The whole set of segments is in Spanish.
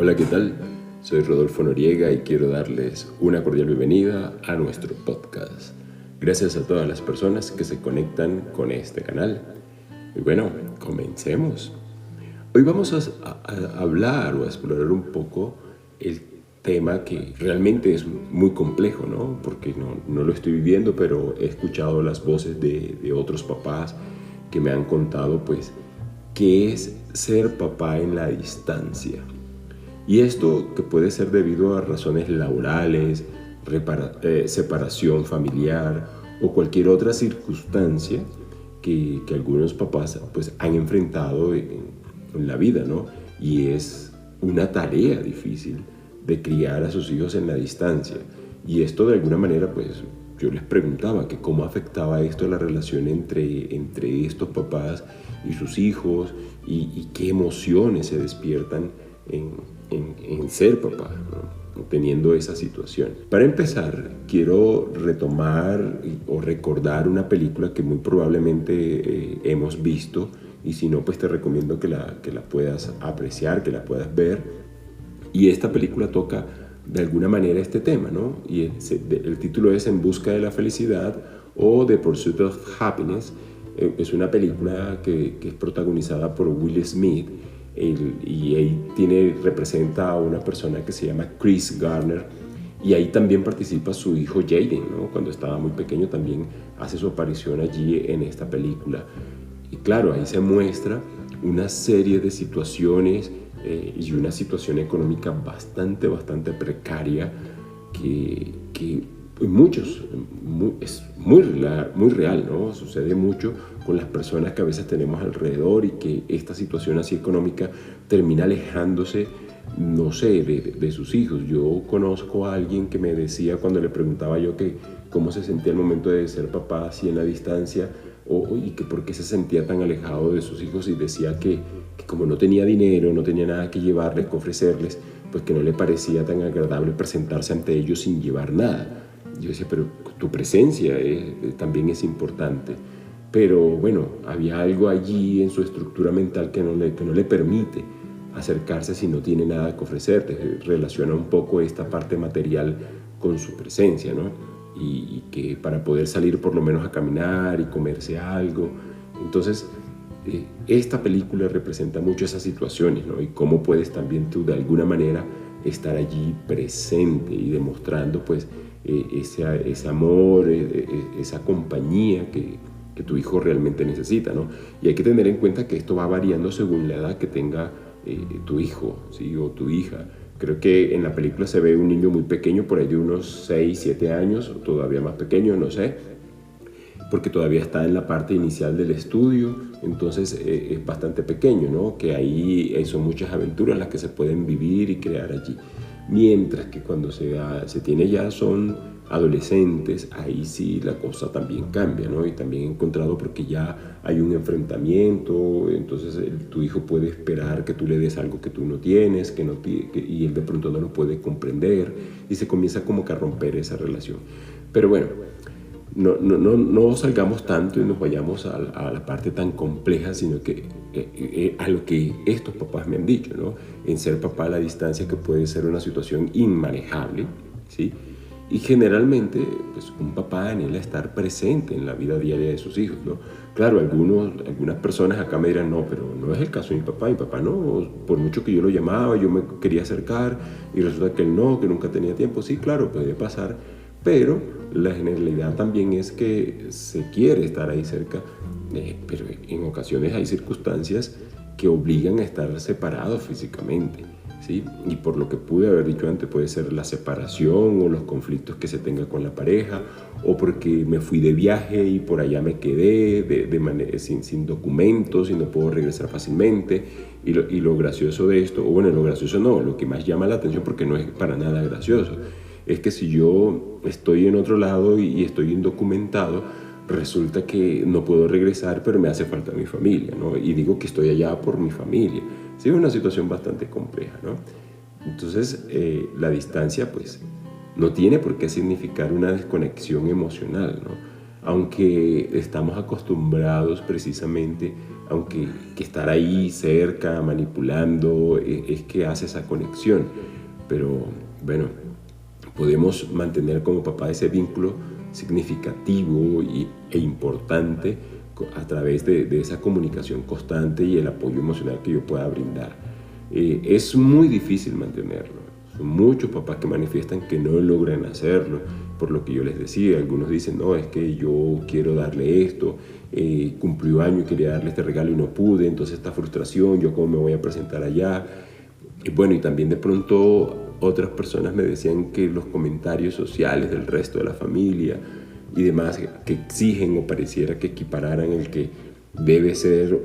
Hola, ¿qué tal? Soy Rodolfo Noriega y quiero darles una cordial bienvenida a nuestro podcast. Gracias a todas las personas que se conectan con este canal. Y bueno, comencemos. Hoy vamos a hablar o a explorar un poco el tema que realmente es muy complejo, ¿no? Porque no lo estoy viviendo, pero he escuchado las voces de otros papás que me han contado, pues, qué es ser papá en la distancia. Y esto que puede ser debido a razones laborales, separación familiar o cualquier otra circunstancia que algunos papás pues, han enfrentado en la vida, ¿no? Y es una tarea difícil de criar a sus hijos en la distancia. Y esto de alguna manera, pues yo les preguntaba que cómo afectaba esto la relación entre estos papás y sus hijos y qué emociones se despiertan en ser papá, ¿no? Teniendo esa situación. Para empezar, quiero retomar o recordar una película que muy probablemente hemos visto, y si no, pues te recomiendo que la puedas apreciar, que la puedas ver. Y esta película toca de alguna manera este tema, ¿no? Y el título es En busca de la felicidad o The Pursuit of Happiness. Es una película que es protagonizada por Will Smith, y ahí representa a una persona que se llama Chris Garner, y ahí también participa su hijo Jaden, ¿no? Cuando estaba muy pequeño también hace su aparición allí en esta película. Y claro, ahí se muestra una serie de situaciones y una situación económica bastante precaria que es muy real, ¿no? Sucede mucho con las personas que a veces tenemos alrededor, y que esta situación así económica termina alejándose, no sé, de sus hijos. Yo conozco a alguien que me decía, cuando le preguntaba yo que cómo se sentía el momento de ser papá así en la distancia, y que por qué se sentía tan alejado de sus hijos, y decía que como no tenía dinero, no tenía nada que llevarles, que ofrecerles, pues que no le parecía tan agradable presentarse ante ellos sin llevar nada. Yo decía, pero tu presencia también es importante. Pero bueno, había algo allí en su estructura mental que no le permite acercarse si no tiene nada que ofrecerte. Relaciona un poco esta parte material con su presencia, ¿no? Y que para poder salir por lo menos a caminar y comerse algo. Entonces, esta película representa mucho esas situaciones, ¿no? Y cómo puedes también tú de alguna manera estar allí presente y demostrando pues ese amor, esa compañía que tu hijo realmente necesita, ¿no? Y hay que tener en cuenta que esto va variando según la edad que tenga tu hijo, ¿sí? O tu hija. Creo que en la película se ve un niño muy pequeño, por ahí de unos 6, 7 años, o todavía más pequeño, no sé, porque todavía está en la parte inicial del estudio, entonces es bastante pequeño, ¿no? Que ahí son muchas aventuras las que se pueden vivir y crear allí. Mientras que cuando se tiene ya son adolescentes, ahí sí la cosa también cambia, ¿no? Y también he encontrado, porque ya hay un enfrentamiento, entonces tu hijo puede esperar que tú le des algo que tú no tienes, y él de pronto no lo puede comprender, y se comienza como que a romper esa relación. Pero bueno, no salgamos tanto y nos vayamos a la parte tan compleja, sino que a lo que estos papás me han dicho, ¿no? En ser papá a la distancia, que puede ser una situación inmanejable, ¿sí? Y generalmente, pues, un papá anhela estar presente en la vida diaria de sus hijos, ¿no? Claro, algunas personas acá me dirán, no, pero no es el caso de mi papá. Mi papá no, por mucho que yo lo llamaba, yo me quería acercar, y resulta que él no, que nunca tenía tiempo. Sí, claro, puede pasar, pero la generalidad también es que se quiere estar ahí cerca, pero en ocasiones hay circunstancias que obligan a estar separados físicamente, ¿sí? Y por lo que pude haber dicho antes, puede ser la separación o los conflictos que se tenga con la pareja, o porque me fui de viaje y por allá me quedé sin documentos y no puedo regresar fácilmente. Y lo gracioso de esto, o bueno, lo gracioso no, lo que más llama la atención, porque no es para nada gracioso, es que si yo estoy en otro lado y estoy indocumentado, resulta que no puedo regresar, pero me hace falta mi familia, ¿no? Y digo que estoy allá por mi familia. Sí, es una situación bastante compleja, ¿no? Entonces, la distancia, pues, no tiene por qué significar una desconexión emocional, ¿no? aunque estamos acostumbrados precisamente, aunque que estar ahí cerca, manipulando, es que hace esa conexión. Pero bueno, podemos mantener como papá ese vínculo significativo e importante a través de esa comunicación constante y el apoyo emocional que yo pueda brindar. Es muy difícil mantenerlo. Son muchos papás que manifiestan que no logran hacerlo, por lo que yo les decía. Algunos dicen, no, es que yo quiero darle esto, cumplió año y quería darle este regalo y no pude, entonces esta frustración, yo cómo me voy a presentar allá. Y bueno, y también de pronto otras personas me decían que los comentarios sociales del resto de la familia y demás que exigen o pareciera que equipararan el que debe ser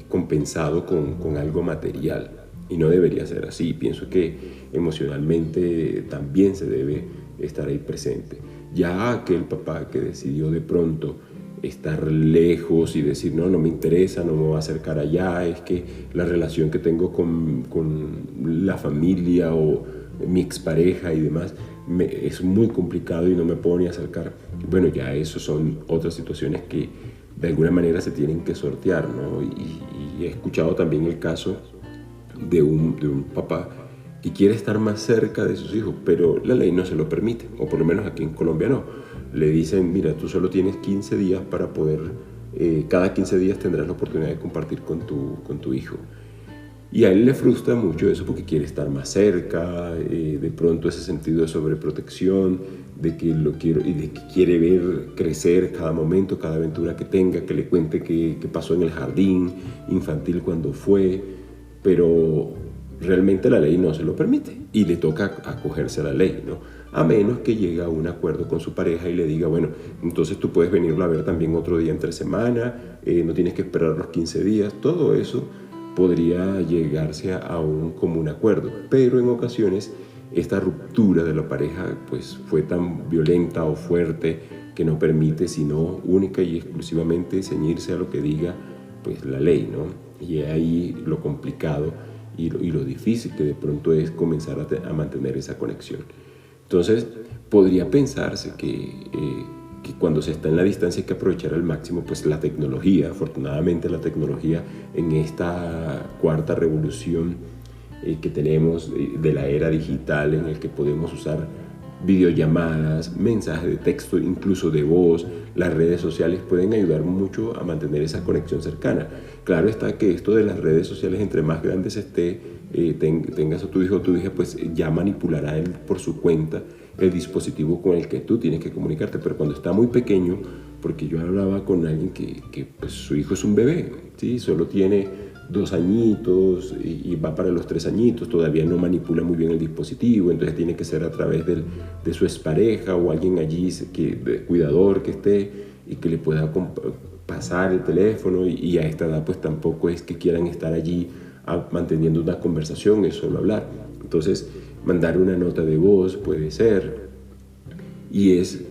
compensado con algo material. Y no debería ser así. Pienso que emocionalmente también se debe estar ahí presente. Ya aquel papá que decidió de pronto estar lejos y decir, no me interesa, no me voy a acercar allá, es que la relación que tengo con la familia o mi expareja y demás es muy complicado y no me puedo ni acercar. Bueno, ya eso son otras situaciones que de alguna manera se tienen que sortear, ¿no? Y he escuchado también el caso de un papá que quiere estar más cerca de sus hijos, pero la ley no se lo permite, o por lo menos aquí en Colombia no. Le dicen, mira, tú solo tienes 15 días para poder, cada 15 días tendrás la oportunidad de compartir con tu hijo. Y a él le frustra mucho eso porque quiere estar más cerca, de pronto ese sentido de sobreprotección, de que lo quiero y de que quiere ver crecer cada momento, cada aventura que tenga, que le cuente qué pasó en el jardín infantil cuando fue, pero realmente la ley no se lo permite y le toca acogerse a la ley, ¿no? A menos que llegue a un acuerdo con su pareja y le diga, bueno, entonces tú puedes venirlo a ver también otro día entre semana, no tienes que esperar los 15 días, todo eso podría llegarse a un común acuerdo, pero en ocasiones esta ruptura de la pareja pues fue tan violenta o fuerte que no permite sino única y exclusivamente ceñirse a lo que diga pues la ley, ¿no? Y ahí lo complicado y lo difícil que de pronto es comenzar a mantener esa conexión. Entonces podría pensarse que cuando se está en la distancia hay que aprovechar al máximo pues la tecnología. Afortunadamente la tecnología en esta cuarta revolución que tenemos de la era digital, en el que podemos usar videollamadas, mensajes de texto, incluso de voz, las redes sociales pueden ayudar mucho a mantener esa conexión cercana. Claro está que esto de las redes sociales, entre más grandes esté, tengas a tu hijo o tu hija, pues ya manipulará él por su cuenta el dispositivo con el que tú tienes que comunicarte. Pero cuando está muy pequeño, porque yo hablaba con alguien que pues, su hijo es un bebé, ¿sí? Solo tiene 2 añitos y va para los 3 añitos, todavía no manipula muy bien el dispositivo, entonces tiene que ser a través de su expareja o alguien allí, de cuidador que esté y que le pueda pasar el teléfono y a esta edad pues tampoco es que quieran estar allí manteniendo una conversación, es solo hablar. Entonces mandar una nota de voz puede ser y es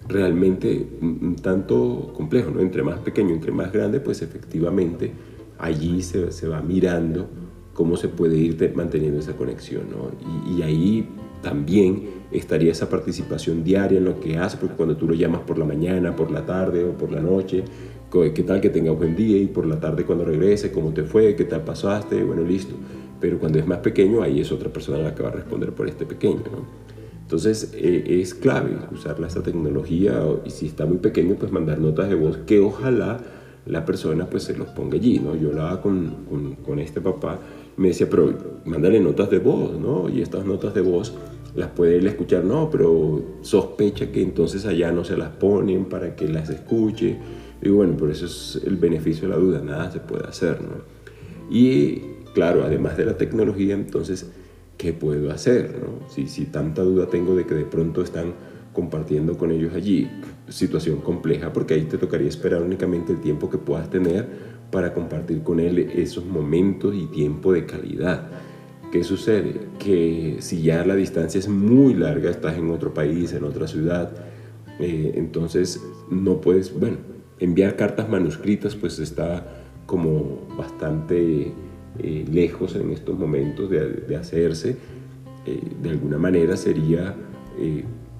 realmente un tanto complejo, ¿no? Entre más pequeño, entre más grande, pues efectivamente allí se va mirando cómo se puede ir manteniendo esa conexión, ¿no? Y ahí también estaría esa participación diaria en lo que hace, porque cuando tú lo llamas por la mañana, por la tarde o por la noche, qué tal que tenga buen día, y por la tarde cuando regrese, cómo te fue, qué tal pasaste, bueno, listo. Pero cuando es más pequeño, ahí es otra persona la que va a responder por este pequeño, ¿no? Entonces es clave usar esta tecnología y si está muy pequeño, pues mandar notas de voz que ojalá la persona pues se los ponga allí, ¿no? Yo hablaba con este papá, me decía, pero mándale notas de voz, ¿no? Y estas notas de voz las puede él escuchar, no, pero sospecha que entonces allá no se las ponen para que las escuche. Y bueno, por eso es el beneficio de la duda, nada se puede hacer, ¿no? Y claro, además de la tecnología, entonces, ¿qué puedo hacer, no? Si tanta duda tengo de que de pronto están compartiendo con ellos allí, situación compleja, porque ahí te tocaría esperar únicamente el tiempo que puedas tener para compartir con él esos momentos y tiempo de calidad. ¿Qué sucede? Que si ya la distancia es muy larga, estás en otro país, en otra ciudad, entonces no puedes, bueno, enviar cartas manuscritas pues está como bastante lejos en estos momentos de hacerse. De alguna manera sería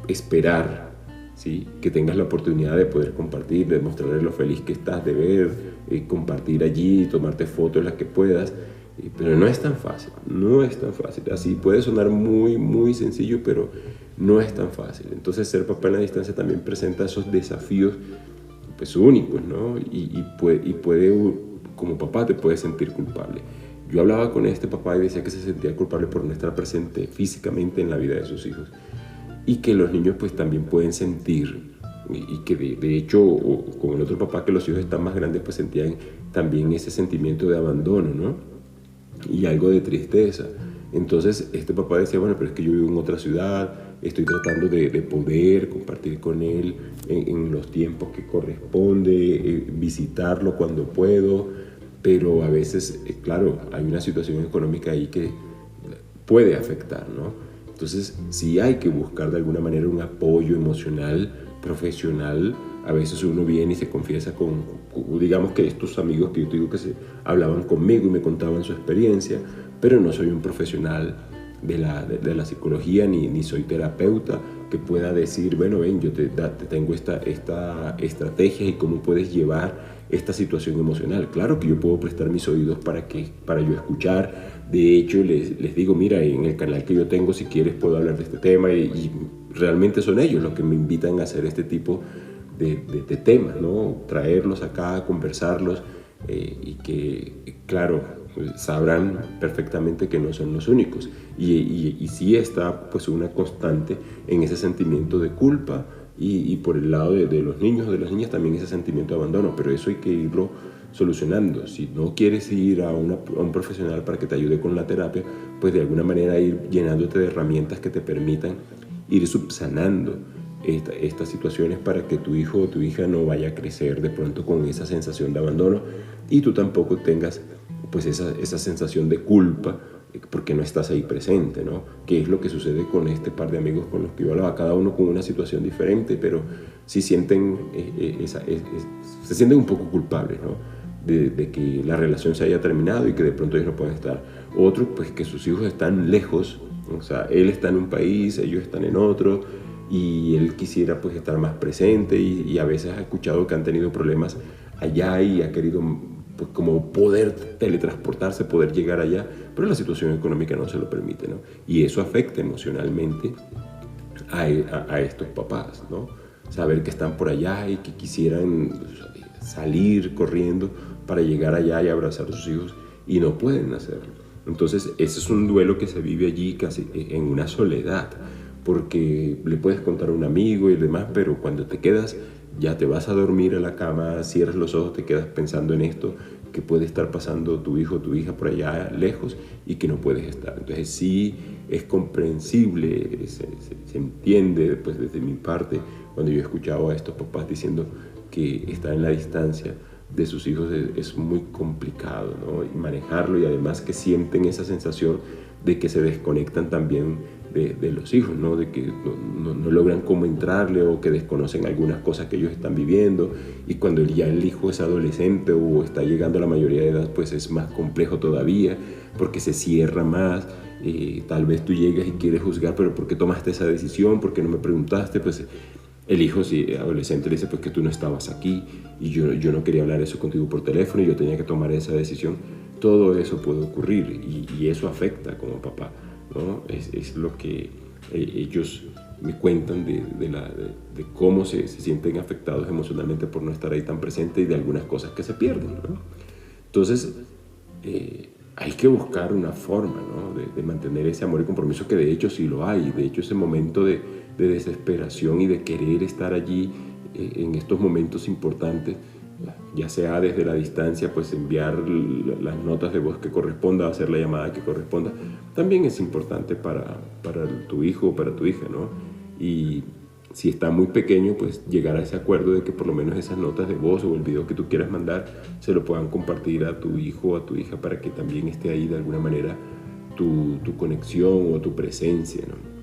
esperar ¿sí? Que tengas la oportunidad de poder compartir, de mostrarle lo feliz que estás de ver, compartir allí, tomarte fotos las que puedas. Pero no es tan fácil, no es tan fácil. Así puede sonar muy, muy sencillo, pero no es tan fácil. Entonces ser papá en la distancia también presenta esos desafíos pues únicos, ¿no? Y puede, como papá te puedes sentir culpable. Yo hablaba con este papá y decía que se sentía culpable por no estar presente físicamente en la vida de sus hijos. Y que los niños pues también pueden sentir, y que de hecho, con el otro papá, que los hijos están más grandes, pues sentían también ese sentimiento de abandono, ¿no? Y algo de tristeza. Entonces este papá decía, bueno, pero es que yo vivo en otra ciudad, estoy tratando de poder compartir con él en los tiempos que corresponde, visitarlo cuando puedo, pero a veces, claro, hay una situación económica ahí que puede afectar, ¿no? Entonces sí hay que buscar de alguna manera un apoyo emocional, profesional. A veces uno viene y se confiesa digamos que estos amigos que yo te digo que se hablaban conmigo y me contaban su experiencia, pero no soy un profesional de la psicología ni soy terapeuta que pueda decir, bueno, ven, yo te tengo esta estrategia y cómo puedes llevar esta situación emocional. Claro que yo puedo prestar mis oídos para yo escuchar. De hecho, les digo, mira, en el canal que yo tengo, si quieres puedo hablar de este tema, y realmente son ellos los que me invitan a hacer este tipo de temas, ¿no? Traerlos acá, conversarlos, y que, claro, pues, sabrán perfectamente que no son los únicos. Y sí está pues una constante en ese sentimiento de culpa, y por el lado de los niños o de las niñas también ese sentimiento de abandono, pero eso hay que irlo solucionando. Si no quieres ir a un profesional para que te ayude con la terapia, pues de alguna manera ir llenándote de herramientas que te permitan ir subsanando estas situaciones para que tu hijo o tu hija no vaya a crecer de pronto con esa sensación de abandono, y tú tampoco tengas pues esa sensación de culpa porque no estás ahí presente, ¿no? Que es lo que sucede con este par de amigos con los que yo hablaba, cada uno con una situación diferente, pero sí sienten se sienten un poco culpables, ¿no? De que la relación se haya terminado y que de pronto ellos no pueden estar. Otros, pues que sus hijos están lejos, o sea, él está en un país, ellos están en otro, y él quisiera pues estar más presente, y a veces ha escuchado que han tenido problemas allá y ha querido pues como poder teletransportarse, poder llegar allá, pero la situación económica no se lo permite, ¿no? Y eso afecta emocionalmente a estos papás, ¿no? Saber que están por allá y que quisieran salir corriendo para llegar allá y abrazar a sus hijos y no pueden hacerlo. Entonces ese es un duelo que se vive allí casi en una soledad, porque le puedes contar a un amigo y demás, pero cuando te quedas, ya te vas a dormir a la cama, cierras los ojos, te quedas pensando en esto, que puede estar pasando tu hijo o tu hija por allá lejos y que no puedes estar. Entonces sí es comprensible, se entiende pues desde mi parte, cuando yo he escuchado a estos papás diciendo que estar en la distancia de sus hijos es muy complicado, ¿no? Y manejarlo, y además que sienten esa sensación de que se desconectan también de los hijos, ¿no? De que no logran cómo entrarle, o que desconocen algunas cosas que ellos están viviendo, y cuando ya el hijo es adolescente o está llegando a la mayoría de edad, pues es más complejo todavía, porque se cierra más. Tal vez tú llegas y quieres juzgar, pero ¿por qué tomaste esa decisión? ¿Por qué no me preguntaste? Pues el hijo, si adolescente, le dice pues que tú no estabas aquí, y yo no quería hablar eso contigo por teléfono, y yo tenía que tomar esa decisión. Todo eso puede ocurrir, y eso afecta como papá, ¿no? Es lo que ellos me cuentan de cómo se sienten afectados emocionalmente por no estar ahí tan presente, y de algunas cosas que se pierden, ¿no? Entonces hay que buscar una forma, ¿no? de mantener ese amor y compromiso, que de hecho sí lo hay. De hecho ese momento de desesperación y de querer estar allí en estos momentos importantes, ya sea desde la distancia, pues enviar las notas de voz que corresponda, hacer la llamada que corresponda, también es importante para tu hijo o para tu hija, ¿no? Y si está muy pequeño, pues llegar a ese acuerdo de que por lo menos esas notas de voz o el video que tú quieras mandar se lo puedan compartir a tu hijo o a tu hija, para que también esté ahí de alguna manera tu conexión o tu presencia, ¿no?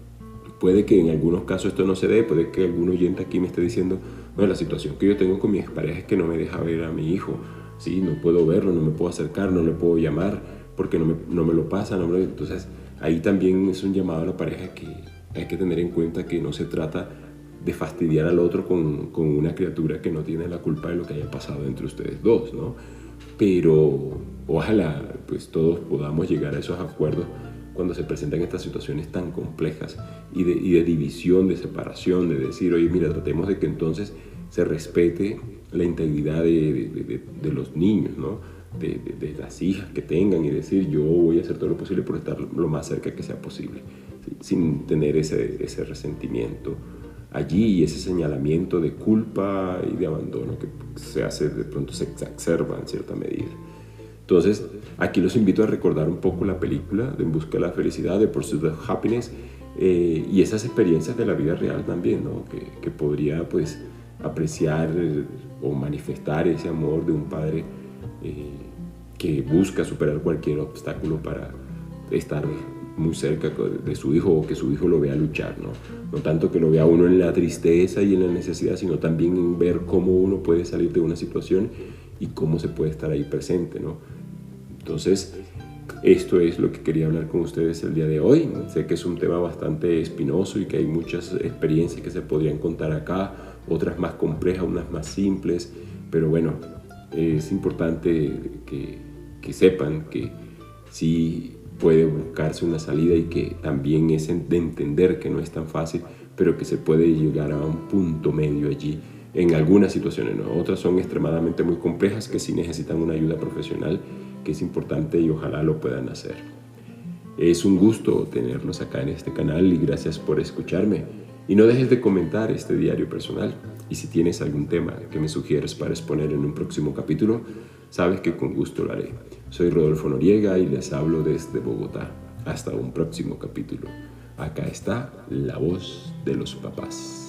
Puede que en algunos casos esto no se dé, puede que algún oyente aquí me esté diciendo, no, la situación que yo tengo con mi expareja es que no me deja ver a mi hijo, ¿sí? No puedo verlo, no me puedo acercar, no le puedo llamar porque no me lo pasa, Entonces ahí también es un llamado a la pareja, que hay que tener en cuenta que no se trata de fastidiar al otro con una criatura que no tiene la culpa de lo que haya pasado entre ustedes dos, ¿no? Pero ojalá pues todos podamos llegar a esos acuerdos cuando se presentan estas situaciones tan complejas y de división, de separación, de decir, oye, mira, tratemos de que entonces se respete la integridad de los niños, ¿no? De las hijas que tengan, y decir, yo voy a hacer todo lo posible por estar lo más cerca que sea posible, ¿sí? Sin tener ese resentimiento allí y ese señalamiento de culpa y de abandono que se hace, de pronto se exacerba en cierta medida. Entonces, aquí los invito a recordar un poco la película de En busca de la felicidad, de Pursuit of Happiness, y esas experiencias de la vida real también, ¿no? Que podría pues apreciar o manifestar ese amor de un padre que busca superar cualquier obstáculo para estar muy cerca de su hijo, o que su hijo lo vea luchar, ¿no? No tanto que lo vea uno en la tristeza y en la necesidad, sino también en ver cómo uno puede salir de una situación y cómo se puede estar ahí presente, ¿no? Entonces, esto es lo que quería hablar con ustedes el día de hoy. Sé que es un tema bastante espinoso y que hay muchas experiencias que se podrían contar acá, otras más complejas, unas más simples, pero bueno, es importante que sepan que sí puede buscarse una salida, y que también es de entender que no es tan fácil, pero que se puede llegar a un punto medio allí en algunas situaciones, ¿no? Otras son extremadamente muy complejas que sí necesitan una ayuda profesional, que es importante y ojalá lo puedan hacer. Es un gusto tenerlos acá en este canal y gracias por escucharme. Y no dejes de comentar este diario personal. Y si tienes algún tema que me sugieres para exponer en un próximo capítulo, sabes que con gusto lo haré. Soy Rodolfo Noriega y les hablo desde Bogotá. Hasta un próximo capítulo. Acá está la voz de los papás.